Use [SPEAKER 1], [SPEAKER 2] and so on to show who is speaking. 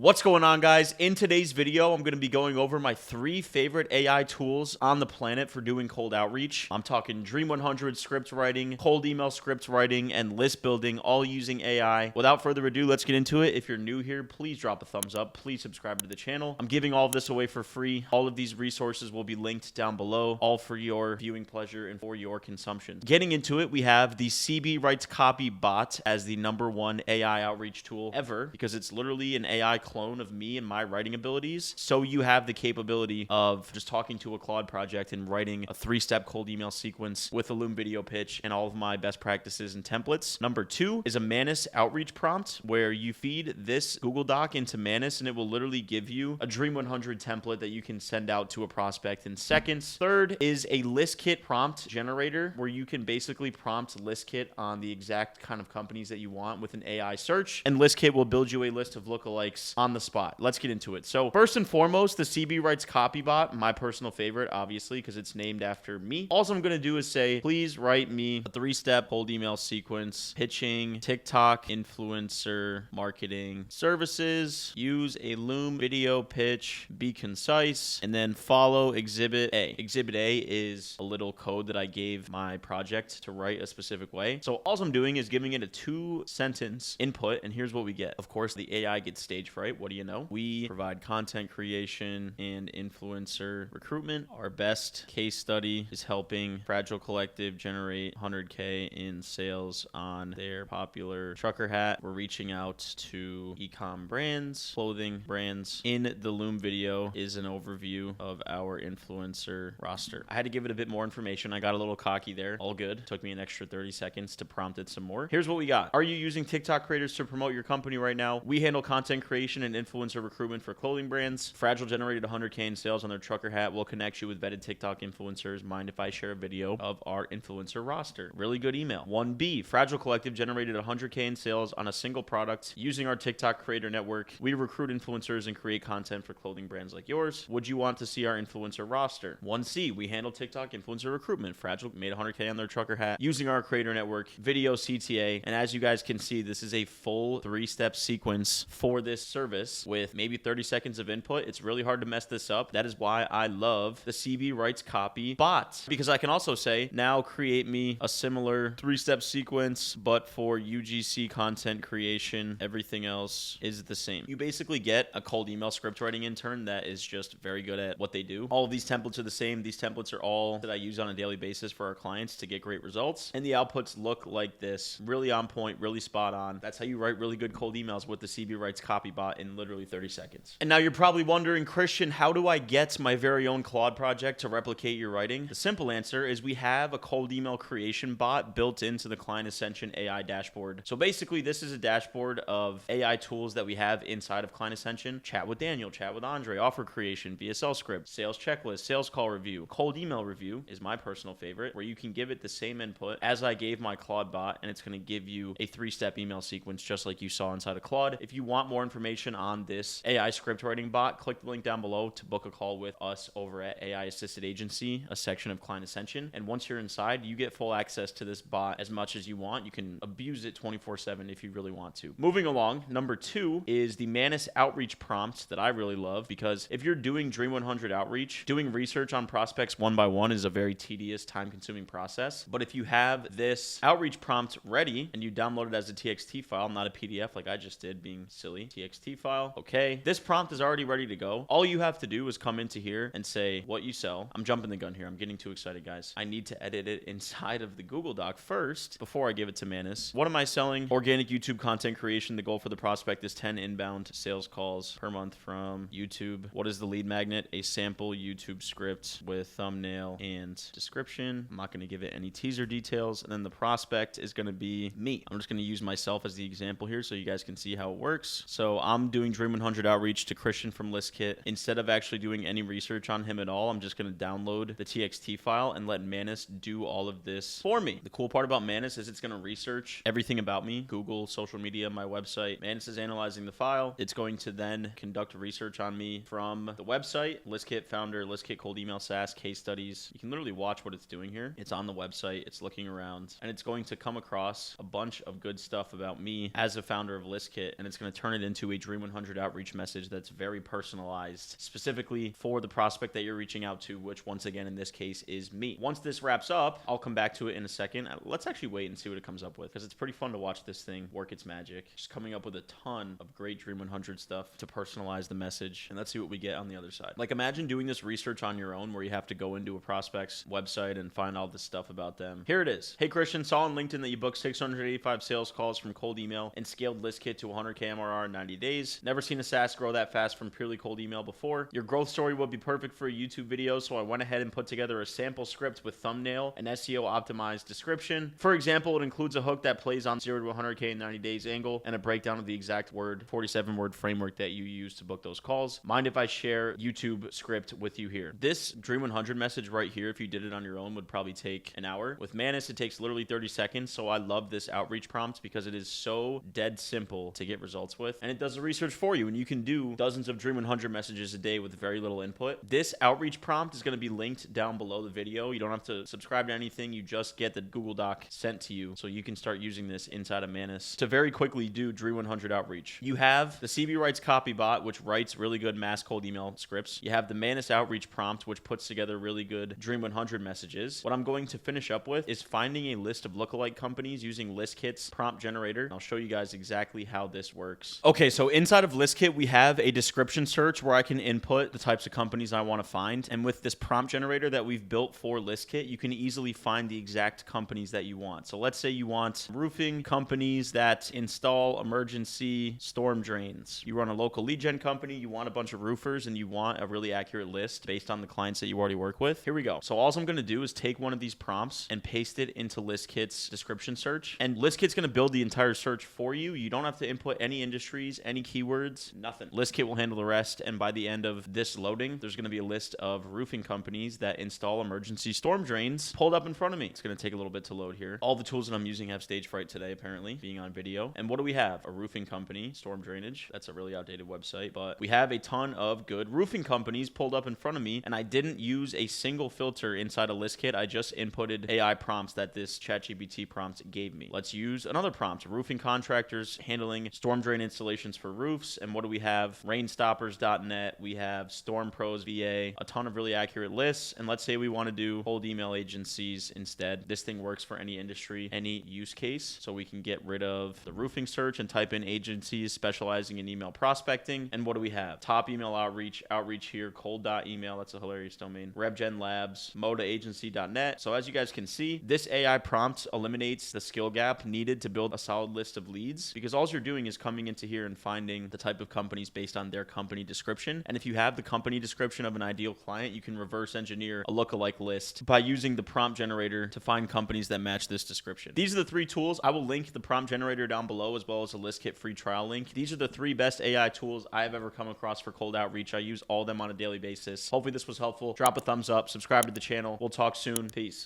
[SPEAKER 1] What's going on, guys? In today's video, I'm going to be going over my 3 favorite AI tools on the planet for doing cold outreach. I'm talking Dream 100 script writing, cold email script writing, and list building, all using AI. Without further ado, let's get into it. If you're new here, please drop a thumbs up. Please subscribe to the channel. I'm giving all of this away for free. All of these resources will be linked down below, all for your viewing pleasure and for your consumption. Getting into it, we have the CB Writes Copy bot as the #1 AI outreach tool ever, because it's literally an AI clone of me and my writing abilities. So you have the capability of just talking to a Claude project and writing a 3-step cold email sequence with a Loom video pitch and all of my best practices and templates. Number 2 is a Manus outreach prompt, where you feed this Google Doc into Manus and it will literally give you a Dream 100 template that you can send out to a prospect in seconds. Third is a ListKit prompt generator, where you can basically prompt ListKit on the exact kind of companies that you want with an AI search, and ListKit will build you a list of lookalikes on the spot. Let's get into it. So first and foremost, the CB Writes Copy bot, my personal favorite, obviously, because it's named after me. All I'm going to do is say, please write me a 3-step cold email sequence, pitching TikTok influencer marketing services, use a Loom video pitch, be concise, and then follow Exhibit A. Exhibit A is a little code that I gave my project to write a specific way. So all I'm doing is giving it a 2-sentence input, and here's what we get. Of course, the AI gets stage fright. What do you know? We provide content creation and influencer recruitment. Our best case study is helping Fragile Collective generate 100K in sales on their popular trucker hat. We're reaching out to e-com brands, clothing brands. In the Loom video is an overview of our influencer roster. I had to give it a bit more information. I got a little cocky there. All good. Took me an extra 30 seconds to prompt it some more. Here's what we got. Are you using TikTok creators to promote your company right now? We handle content creation and influencer recruitment for clothing brands. Fragile generated 100K in sales on their trucker hat. We'll connect you with vetted TikTok influencers. Mind if I share a video of our influencer roster? Really good email. 1B, Fragile Collective generated 100K in sales on a single product using our TikTok creator network. We recruit influencers and create content for clothing brands like yours. Would you want to see our influencer roster? 1C, we handle TikTok influencer recruitment. Fragile made 100K on their trucker hat using our creator network, video CTA. And as you guys can see, this is a full 3-step sequence for this service with maybe 30 seconds of input. It's really hard to mess this up. That is why I love the CB Writes Copy bot, because I can also say, now create me a similar 3-step sequence, but for UGC content creation. Everything else is the same. You basically get a cold email script writing intern that is just very good at what they do. All of these templates are the same. These templates are all that I use on a daily basis for our clients to get great results. And the outputs look like this. Really on point, really spot on. That's how you write really good cold emails with the CB Writes Copy bot in literally 30 seconds. And now you're probably wondering, Christian, how do I get my very own Claude project to replicate your writing? The simple answer is we have a cold email creation bot built into the Client Ascension AI dashboard. So basically, this is a dashboard of AI tools that we have inside of Client Ascension. Chat with Daniel, chat with Andre, offer creation, VSL script, sales checklist, sales call review, cold email review is my personal favorite, where you can give it the same input as I gave my Claude bot, and it's going to give you a 3-step email sequence just like you saw inside of Claude. If you want more information on this AI script writing bot, click the link down below to book a call with us over at AI Assisted Agency, a section of Client Ascension. And once you're inside, you get full access to this bot as much as you want. You can abuse it 24/7 if you really want to. Moving along, number 2 is the Manus outreach prompt that I really love, because if you're doing Dream 100 outreach, doing research on prospects one by one is a very tedious, time-consuming process. But if you have this outreach prompt ready and you download it as a TXT file, not a PDF like I just did, being silly, TXT file, okay, this prompt is already ready to go. All you have to do is come into here and say what you sell. I'm jumping the gun here. I'm getting too excited, guys. I need to edit it inside of the Google Doc first before I give it to Manus. What am I selling? Organic YouTube content creation. The goal for the prospect is 10 inbound sales calls per month from YouTube. What is the lead magnet? A sample YouTube script with thumbnail and description. I'm not going to give it any teaser details. And then the prospect is going to be me. I'm just going to use myself as the example here so you guys can see how it works. So I'm doing Dream 100 outreach to Christian from ListKit. Instead of actually doing any research on him at all, I'm just going to download the TXT file and let Manus do all of this for me. The cool part about Manus is it's going to research everything about me: Google, social media, my website. Manus is analyzing the file. It's going to then conduct research on me from the website, ListKit founder, ListKit cold email SaaS, case studies. You can literally watch what it's doing here. It's on the website. It's looking around, and it's going to come across a bunch of good stuff about me as a founder of ListKit, and it's going to turn it into a Dream 100 outreach message that's very personalized, specifically for the prospect that you're reaching out to, which once again, in this case, is me. Once this wraps up, I'll come back to it in a second. Let's actually wait and see what it comes up with, because it's pretty fun to watch this thing work its magic. Just coming up with a ton of great Dream 100 stuff to personalize the message. And let's see what we get on the other side. Like, imagine doing this research on your own where you have to go into a prospect's website and find all this stuff about them. Here it is. Hey Christian, saw on LinkedIn that you booked 685 sales calls from cold email and scaled ListKit to 100K MRR in 90 days. Never seen a SaaS grow that fast from purely cold email before. Your growth story would be perfect for a YouTube video, so I went ahead and put together a sample script with thumbnail and SEO optimized description. For example, it includes a hook that plays on 0 to 100K in 90 days angle and a breakdown of the exact 47 word framework that you use to book those calls. Mind if I share YouTube script with you here? This Dream 100 message right here, if you did it on your own, would probably take an hour. With Manus, it takes literally 30 seconds. So I love this outreach prompt because it is so dead simple to get results with. And it does the research for you. And you can do dozens of Dream 100 messages a day with very little input. This outreach prompt is going to be linked down below the video. You don't have to subscribe to anything. You just get the Google Doc sent to you. So you can start using this inside of Manus to very quickly do Dream 100 outreach. You have the CB Writes copy bot, which writes really good mass cold email scripts. You have the Manus outreach prompt, which puts together really good Dream 100 messages. What I'm going to finish up with is finding a list of lookalike companies using ListKit's prompt generator. I'll show you guys exactly how this works. Okay, so inside of ListKit, we have a description search where I can input the types of companies I want to find. And with this prompt generator that we've built for ListKit, you can easily find the exact companies that you want. So let's say you want roofing companies that install emergency storm drains. You run a local lead gen company, you want a bunch of roofers, and you want a really accurate list based on the clients that you already work with. Here we go. So all I'm going to do is take one of these prompts and paste it into ListKit's description search. And ListKit's going to build the entire search for you. You don't have to input any industries, any keywords, nothing. ListKit will handle the rest. And by the end of this loading, there's going to be a list of roofing companies that install emergency storm drains pulled up in front of me. It's going to take a little bit to load here. All the tools that I'm using have stage fright today, apparently, being on video. And what do we have? A roofing company, storm drainage. That's a really outdated website, but we have a ton of good roofing companies pulled up in front of me, and I didn't use a single filter inside a ListKit. I just inputted AI prompts that this ChatGPT prompt gave me. Let's use another prompt. Roofing contractors handling storm drain installations for roofs. And what do we have? Rainstoppers.net. We have Storm Pros VA, a ton of really accurate lists. And let's say we want to do cold email agencies instead. This thing works for any industry, any use case. So we can get rid of the roofing search and type in agencies specializing in email prospecting. And what do we have? Top email outreach here, cold.email. That's a hilarious domain. RebGen Labs, modaagency.net. So as you guys can see, this AI prompt eliminates the skill gap needed to build a solid list of leads, because all you're doing is coming into here and finding the type of companies based on their company description. And if you have the company description of an ideal client, you can reverse engineer a lookalike list by using the prompt generator to find companies that match this description. These are the three tools. I will link the prompt generator down below, as well as a ListKit free trial link. These are the three best AI tools I have ever come across for cold outreach. I use all of them on a daily basis. Hopefully this was helpful. Drop a thumbs up, subscribe to the channel. We'll talk soon. Peace.